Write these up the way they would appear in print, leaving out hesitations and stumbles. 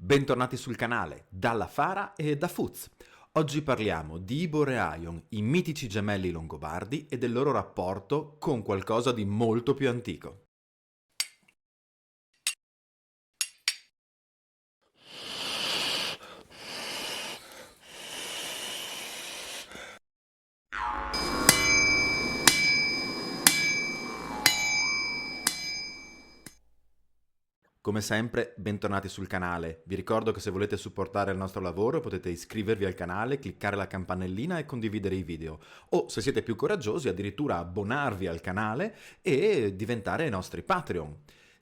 Bentornati sul canale, dalla Fara e da Fuz. Oggi parliamo di Ibor e Aion, i mitici gemelli longobardi e del loro rapporto con qualcosa di molto più antico. Come sempre, bentornati sul canale. Vi ricordo che se volete supportare il nostro lavoro potete iscrivervi al canale, cliccare la campanellina e condividere i video. O, se siete più coraggiosi, addirittura abbonarvi al canale e diventare nostri Patreon.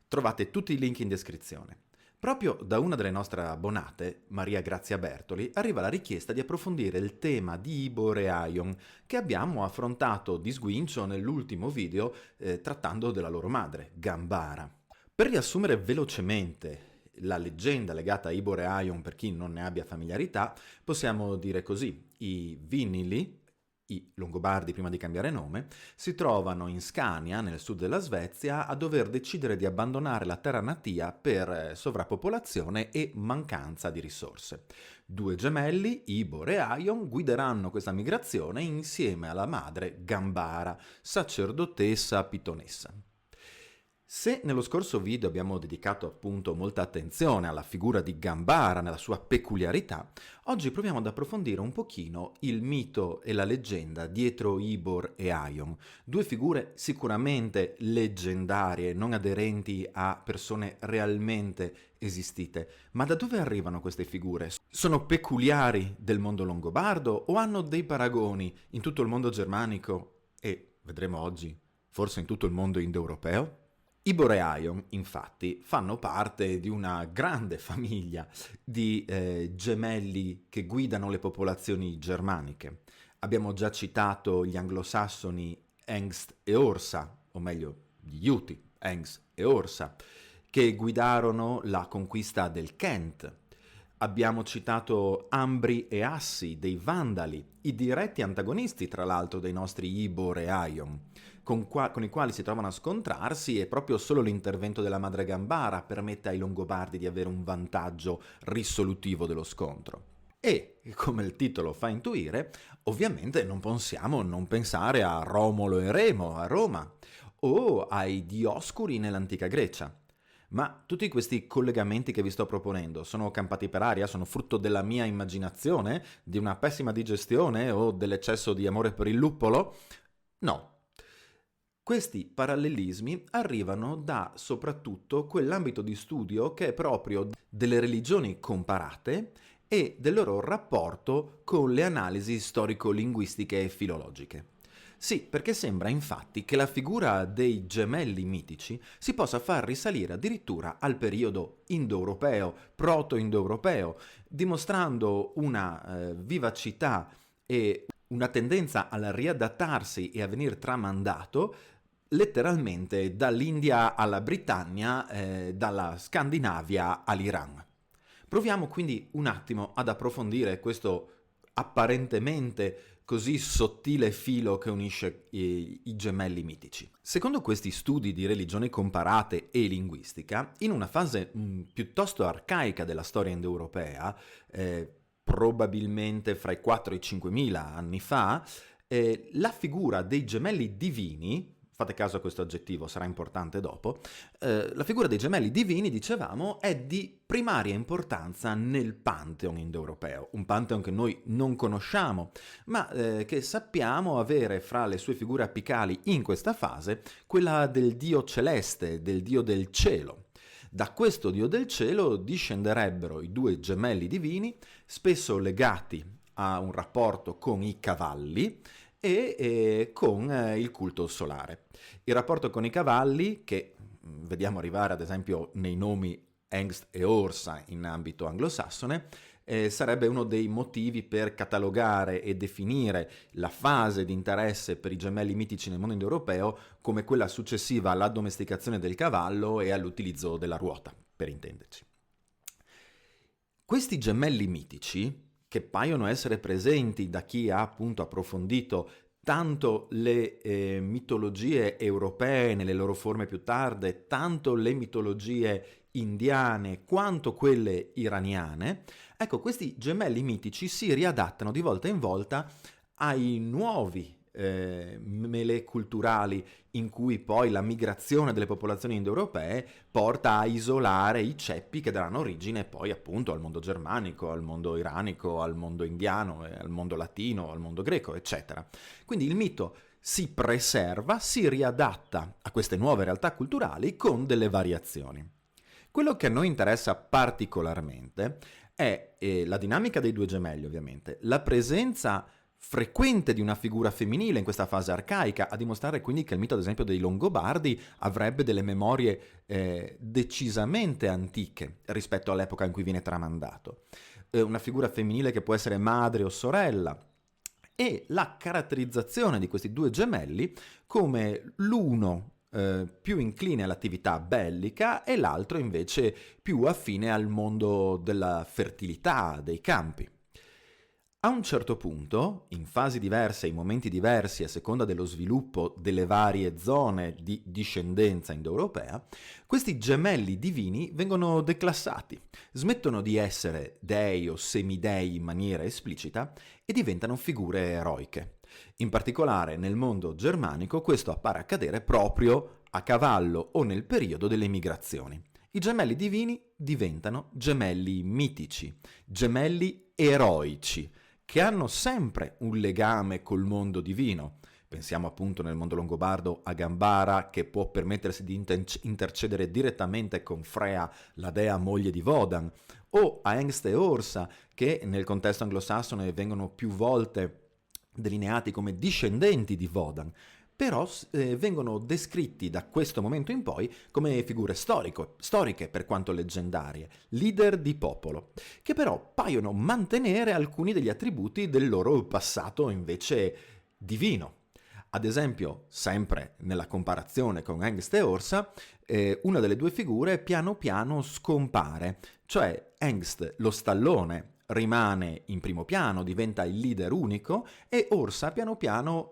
Trovate tutti i link in descrizione. Proprio da una delle nostre abbonate, Maria Grazia Bertoli, arriva la richiesta di approfondire il tema di Ibor e Aion, che abbiamo affrontato di sguincio nell'ultimo video trattando della loro madre, Gambara. Per riassumere velocemente la leggenda legata a Ibor e Aion per chi non ne abbia familiarità, possiamo dire così: i Vinnili, i Longobardi prima di cambiare nome, si trovano in Scania, nel sud della Svezia, a dover decidere di abbandonare la terra natia per sovrappopolazione e mancanza di risorse. Due gemelli, Ibor e Aion, guideranno questa migrazione insieme alla madre Gambara, sacerdotessa pitonessa. Se nello scorso video abbiamo dedicato appunto molta attenzione alla figura di Gambara nella sua peculiarità, oggi proviamo ad approfondire un pochino il mito e la leggenda dietro Ibor e Aion, due figure sicuramente leggendarie, non aderenti a persone realmente esistite. Ma da dove arrivano queste figure? Sono peculiari del mondo longobardo o hanno dei paragoni in tutto il mondo germanico e, vedremo oggi, forse in tutto il mondo indoeuropeo? Ibor e Aion, infatti, fanno parte di una grande famiglia di gemelli che guidano le popolazioni germaniche. Abbiamo già citato gli anglosassoni Hengst e Orsa, o meglio, gli Juti, Hengst e Orsa, che guidarono la conquista del Kent. Abbiamo citato Ambri e Assi dei Vandali, i diretti antagonisti tra l'altro dei nostri Ibor e Aion, con i quali si trovano a scontrarsi e proprio solo l'intervento della madre Gambara permette ai Longobardi di avere un vantaggio risolutivo dello scontro. E, come il titolo fa intuire, ovviamente non possiamo non pensare a Romolo e Remo a Roma o ai Dioscuri nell'antica Grecia. Ma tutti questi collegamenti che vi sto proponendo sono campati per aria? Sono frutto della mia immaginazione? Di una pessima digestione o dell'eccesso di amore per il luppolo? No. Questi parallelismi arrivano da soprattutto quell'ambito di studio che è proprio delle religioni comparate e del loro rapporto con le analisi storico-linguistiche e filologiche. Sì, perché sembra infatti che la figura dei gemelli mitici si possa far risalire addirittura al periodo indoeuropeo, proto-indoeuropeo, dimostrando una vivacità e una tendenza al riadattarsi e a venir tramandato letteralmente dall'India alla Britannia, dalla Scandinavia all'Iran. Proviamo quindi un attimo ad approfondire questo apparentemente così sottile filo che unisce i gemelli mitici. Secondo questi studi di religioni comparate e linguistica, in una fase piuttosto arcaica della storia indoeuropea, probabilmente fra i 4 e i 5.000 anni fa, la figura dei gemelli divini, fate caso a questo aggettivo, sarà importante dopo, la figura dei gemelli divini, dicevamo, è di primaria importanza nel Pantheon indoeuropeo, un Pantheon che noi non conosciamo, ma che sappiamo avere fra le sue figure apicali in questa fase quella del dio celeste, del dio del cielo. Da questo dio del cielo discenderebbero i due gemelli divini, spesso legati a un rapporto con i cavalli e con il culto solare. Il rapporto con i cavalli, che vediamo arrivare ad esempio nei nomi Hengst e Orsa in ambito anglosassone, sarebbe uno dei motivi per catalogare e definire la fase di interesse per i gemelli mitici nel mondo indoeuropeo come quella successiva alla domesticazione del cavallo e all'utilizzo della ruota, per intenderci. Questi gemelli mitici, che paiono essere presenti da chi ha appunto approfondito tanto le mitologie europee nelle loro forme più tarde, tanto le mitologie indiane quanto quelle iraniane, ecco, questi gemelli mitici si riadattano di volta in volta ai nuovi mele culturali in cui poi la migrazione delle popolazioni indoeuropee porta a isolare i ceppi che daranno origine poi appunto al mondo germanico, al mondo iranico, al mondo indiano, al mondo latino, al mondo greco, eccetera. Quindi il mito si preserva, si riadatta a queste nuove realtà culturali con delle variazioni. Quello che a noi interessa particolarmente è la dinamica dei due gemelli, ovviamente, la presenza frequente di una figura femminile in questa fase arcaica, a dimostrare quindi che il mito, ad esempio, dei Longobardi avrebbe delle memorie decisamente antiche rispetto all'epoca in cui viene tramandato. Una figura femminile che può essere madre o sorella, e la caratterizzazione di questi due gemelli come l'uno più incline all'attività bellica e l'altro invece più affine al mondo della fertilità, dei campi. A un certo punto, in fasi diverse, in momenti diversi, a seconda dello sviluppo delle varie zone di discendenza indoeuropea, questi gemelli divini vengono declassati, smettono di essere dei o semidei in maniera esplicita e diventano figure eroiche. In particolare nel mondo germanico questo appare accadere proprio a cavallo o nel periodo delle migrazioni. I gemelli divini diventano gemelli mitici, gemelli eroici, che hanno sempre un legame col mondo divino. Pensiamo appunto nel mondo longobardo a Gambara, che può permettersi di intercedere direttamente con Freya, la dea moglie di Wodan, o a Hengst e Orsa, che nel contesto anglosassone vengono più volte delineati come discendenti di Wodan, però vengono descritti da questo momento in poi come figure storiche per quanto leggendarie, leader di popolo, che però paiono mantenere alcuni degli attributi del loro passato invece divino. Ad esempio, sempre nella comparazione con Hengst e Orsa, una delle due figure piano piano scompare, cioè Hengst, lo stallone, rimane in primo piano, diventa il leader unico e Orsa piano piano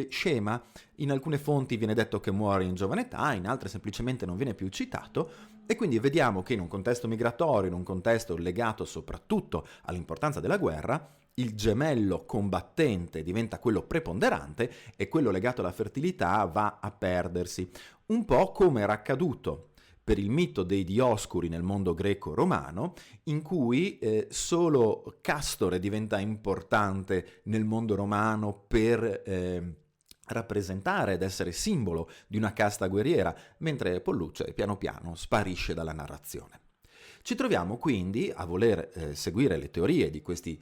scema. In alcune fonti viene detto che muore in giovane età, in altre semplicemente non viene più citato, e quindi vediamo che in un contesto migratorio, in un contesto legato soprattutto all'importanza della guerra, il gemello combattente diventa quello preponderante e quello legato alla fertilità va a perdersi, un po' come era accaduto per il mito dei Dioscuri nel mondo greco-romano, in cui solo Castore diventa importante nel mondo romano per rappresentare ed essere simbolo di una casta guerriera, mentre Polluce piano piano sparisce dalla narrazione. Ci troviamo quindi a voler seguire le teorie di questi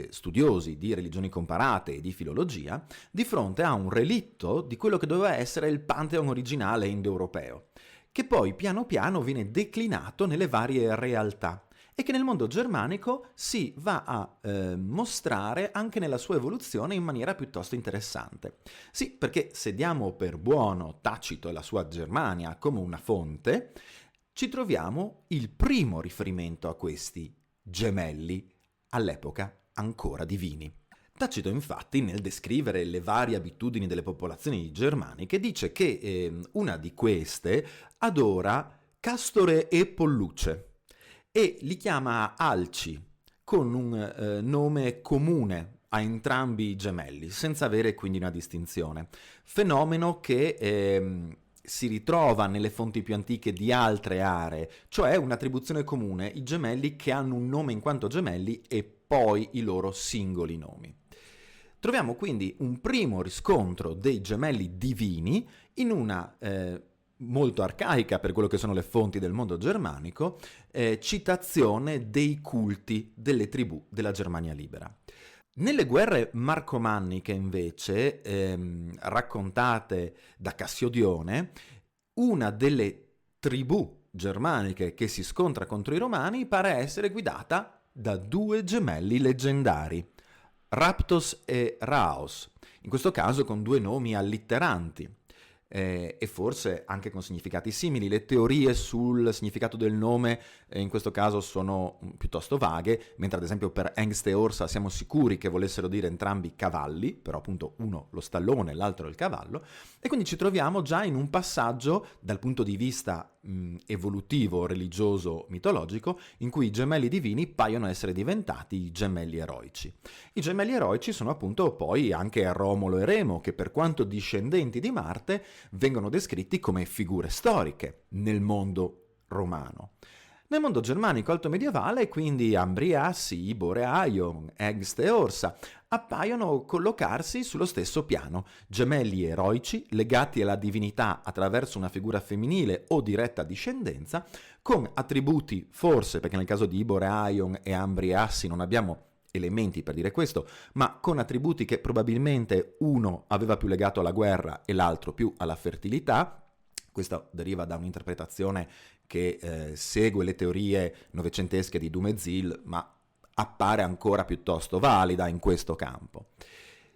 studiosi di religioni comparate e di filologia di fronte a un relitto di quello che doveva essere il Pantheon originale indoeuropeo, che poi piano piano viene declinato nelle varie realtà e che nel mondo germanico si va a mostrare anche nella sua evoluzione in maniera piuttosto interessante. Sì, perché se diamo per buono Tacito e la sua Germania come una fonte, ci troviamo il primo riferimento a questi gemelli all'epoca ancora divini. Tacito infatti nel descrivere le varie abitudini delle popolazioni germaniche dice che una di queste adora Castore e Polluce e li chiama Alci con un nome comune a entrambi i gemelli, senza avere quindi una distinzione. Fenomeno che si ritrova nelle fonti più antiche di altre aree, cioè un'attribuzione comune, i gemelli che hanno un nome in quanto gemelli e poi i loro singoli nomi. Troviamo quindi un primo riscontro dei gemelli divini in una molto arcaica per quello che sono le fonti del mondo germanico, citazione dei culti delle tribù della Germania libera. Nelle guerre marcomanniche, invece, raccontate da Cassiodione, una delle tribù germaniche che si scontra contro i romani pare essere guidata da due gemelli leggendari, Raptos e Raos, in questo caso con due nomi allitteranti. e forse anche con significati simili. Le teorie sul significato del nome in questo caso sono piuttosto vaghe, mentre ad esempio per Hengst e Orsa siamo sicuri che volessero dire entrambi cavalli, però appunto uno lo stallone, l'altro il cavallo, e quindi ci troviamo già in un passaggio dal punto di vista evolutivo, religioso, mitologico, in cui i gemelli divini paiono essere diventati i gemelli eroici. I gemelli eroici sono appunto poi anche Romolo e Remo, che per quanto discendenti di Marte vengono descritti come figure storiche nel mondo romano. Nel mondo germanico alto medievale, quindi Ambriassi, Ibor e Aion, Hengst e Orsa appaiono collocarsi sullo stesso piano, gemelli eroici legati alla divinità attraverso una figura femminile o diretta discendenza, con attributi forse, perché nel caso di Ibor e Aion e Ambriassi non abbiamo elementi per dire questo, ma con attributi che probabilmente uno aveva più legato alla guerra e l'altro più alla fertilità. Questo deriva da un'interpretazione che segue le teorie novecentesche di Dumézil, ma appare ancora piuttosto valida in questo campo.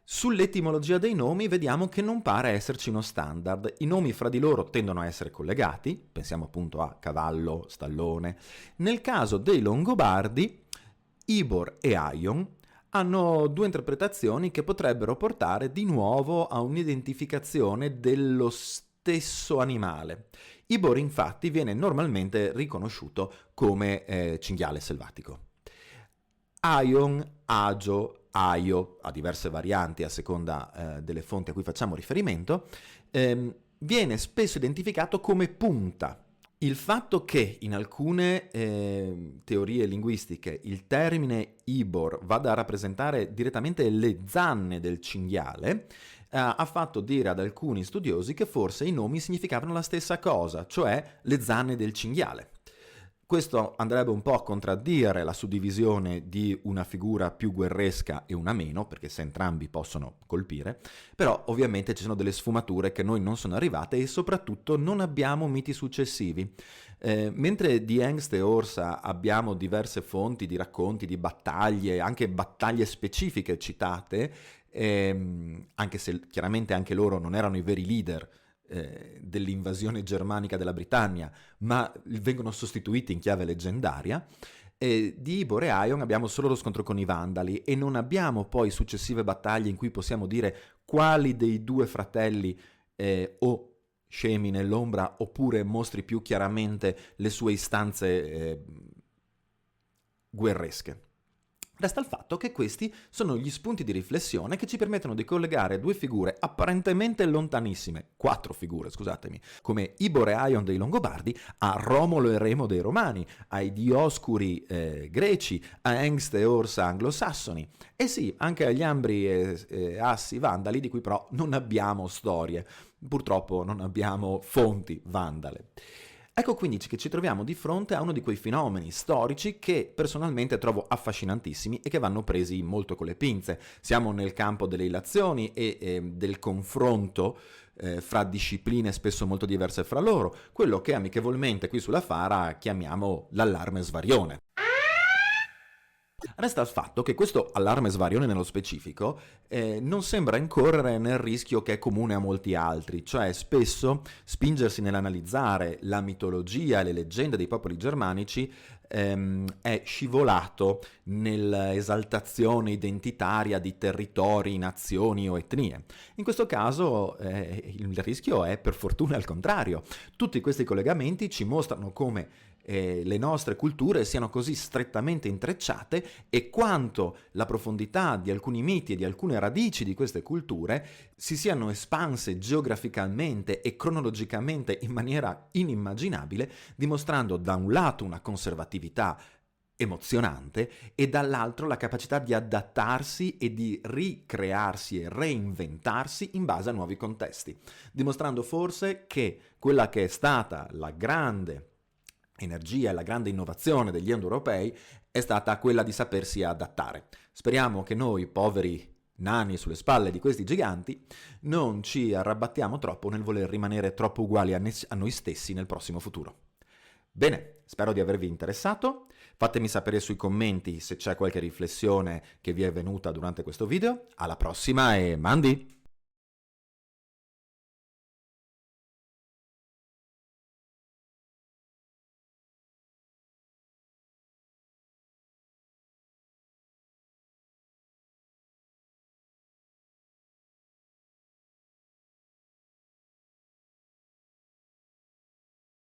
Sull'etimologia dei nomi vediamo che non pare esserci uno standard. I nomi fra di loro tendono a essere collegati, pensiamo appunto a cavallo, stallone. Nel caso dei Longobardi, Ibor e Aion hanno due interpretazioni che potrebbero portare di nuovo a un'identificazione dello stesso animale. Ibor infatti viene normalmente riconosciuto come cinghiale selvatico. Aion, Agio, Aio, ha diverse varianti a seconda delle fonti a cui facciamo riferimento, viene spesso identificato come punta. Il fatto che in alcune teorie linguistiche il termine Ibor vada a rappresentare direttamente le zanne del cinghiale ha fatto dire ad alcuni studiosi che forse i nomi significavano la stessa cosa, cioè le zanne del cinghiale. Questo andrebbe un po' a contraddire la suddivisione di una figura più guerresca e una meno, perché se entrambi possono colpire, però ovviamente ci sono delle sfumature che noi non sono arrivate e soprattutto non abbiamo miti successivi. Mentre di Hengst e Orsa abbiamo diverse fonti di racconti, di battaglie, anche battaglie specifiche citate, anche se chiaramente anche loro non erano i veri leader dell'invasione germanica della Britannia, ma vengono sostituiti in chiave leggendaria. Di Ibor e Aion abbiamo solo lo scontro con i Vandali e non abbiamo poi successive battaglie in cui possiamo dire quali dei due fratelli o scemi nell'ombra oppure mostri più chiaramente le sue istanze guerresche. Resta il fatto che questi sono gli spunti di riflessione che ci permettono di collegare due figure apparentemente lontanissime, quattro figure, scusatemi, come Ibor e Aion dei Longobardi, a Romolo e Remo dei Romani, ai Dioscuri greci, a Hengst e Orsa anglosassoni, e sì, anche agli Ambri e Assi vandali, di cui però non abbiamo storie, purtroppo non abbiamo fonti vandale. Ecco quindi che ci troviamo di fronte a uno di quei fenomeni storici che personalmente trovo affascinantissimi e che vanno presi molto con le pinze. Siamo nel campo delle illazioni e del confronto fra discipline spesso molto diverse fra loro, quello che amichevolmente qui sulla Fara chiamiamo l'allarme svarione. Resta il fatto che questo allarme svarione nello specifico non sembra incorrere nel rischio che è comune a molti altri, cioè spesso spingersi nell'analizzare la mitologia e le leggende dei popoli germanici è scivolato nell'esaltazione identitaria di territori, nazioni o etnie. In questo caso il rischio è per fortuna al contrario. Tutti questi collegamenti ci mostrano come le nostre culture siano così strettamente intrecciate e quanto la profondità di alcuni miti e di alcune radici di queste culture si siano espanse geograficamente e cronologicamente in maniera inimmaginabile, dimostrando da un lato una conservatività emozionante e dall'altro la capacità di adattarsi e di ricrearsi e reinventarsi in base a nuovi contesti, dimostrando forse che quella che è stata la grande energia e la grande innovazione degli indoeuropei è stata quella di sapersi adattare. Speriamo che noi, poveri nani sulle spalle di questi giganti, non ci arrabattiamo troppo nel voler rimanere troppo uguali a noi stessi nel prossimo futuro. Bene, spero di avervi interessato. Fatemi sapere sui commenti se c'è qualche riflessione che vi è venuta durante questo video. Alla prossima e mandi!